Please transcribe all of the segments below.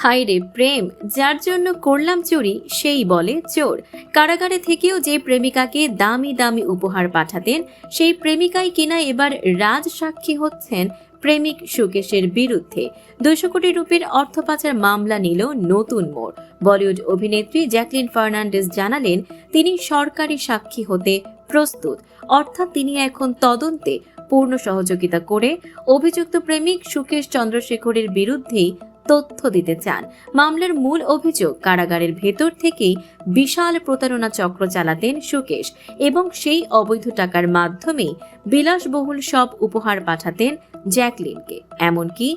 হায় রে প্রেম, যার জন্য করলাম চুরি সেই বলে চোর। কারাগারে থেকেও যে প্রেমিকাকে দামি দামি উপহার পাঠাতেন, সেই প্রেমিকাই কিনা এবার রাজসাক্ষী হচ্ছেন প্রেমিক সুকেশের বিরুদ্ধে। 200 কোটি রুপির অর্থ পাচার মামলা নিল নতুন মোড়। বলিউড অভিনেত্রী জ্যাকলিন ফার্নান্ডেজ জানালেন তিনি সরকারি সাক্ষী হতে প্রস্তুত, অর্থাৎ তিনি এখন তদন্তে পূর্ণ সহযোগিতা করে অভিযুক্ত প্রেমিক সুকেশ চন্দ্রশেখরের বিরুদ্ধেই তথ্য দিতে চান। মামলার মূল অভিযোগ, কারাগারের ভেতর থেকেই বিশাল প্রতারণা চক্র চালাতেন সুকেশ এবং সেই অবৈধ টাকার মাধ্যমেই বিলাসবহুল সব উপহার পাঠাতেন জ্যাকলিনকে। এমনকি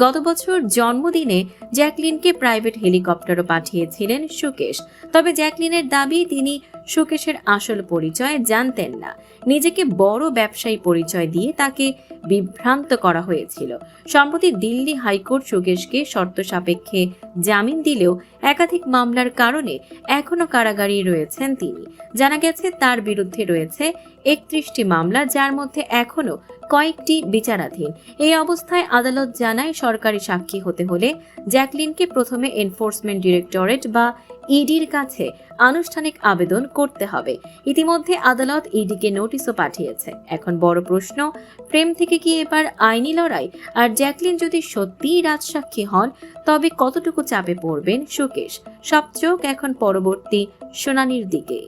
গত বছর জন্মদিনে জ্যাকলিনকে প্রাইভেট হেলিকপ্টারও পাঠিয়েছিলেন সুকেশ। তবে জ্যাকলিনের দাবি তিনি সুকেশের আসল পরিচয় জানতেন না। নিজেকে বড় ব্যবসায়ী পরিচয় দিয়ে তাকে বিভ্রান্ত করা হয়েছিল। সম্প্রতি দিল্লি হাইকোর্ট সুকেশকে শর্ত সাপেক্ষে জামিন দিলেও একাধিক মামলার কারণে এখনো কারাগারেই রয়েছেন তিনি। জানা গেছে তার বিরুদ্ধে রয়েছে 31টি মামলা, যার মধ্যে এখনো কয়েকটি বিচারাধীন। এই অবস্থায় আদালত জানায় সরকারি সাক্ষী হতে হলে জ্যাকলিনকে প্রথমে এনফোর্সমেন্ট ডিরেক্টরেট বা ইডির কাছে আনুষ্ঠানিক আবেদন করতে হবে। ইতিমধ্যে আদালত ইডিকে নোটিশও পাঠিয়েছে। এখন বড় প্রশ্ন, প্রেম থেকে কি এবার আইনি লড়াই? আর জ্যাকলিন যদি সত্যিই রাজসাক্ষী হন, তবে কতটুকু চাপে পড়বেন সুকেশ? সব চোখ এখন পরবর্তী শুনানির দিকে।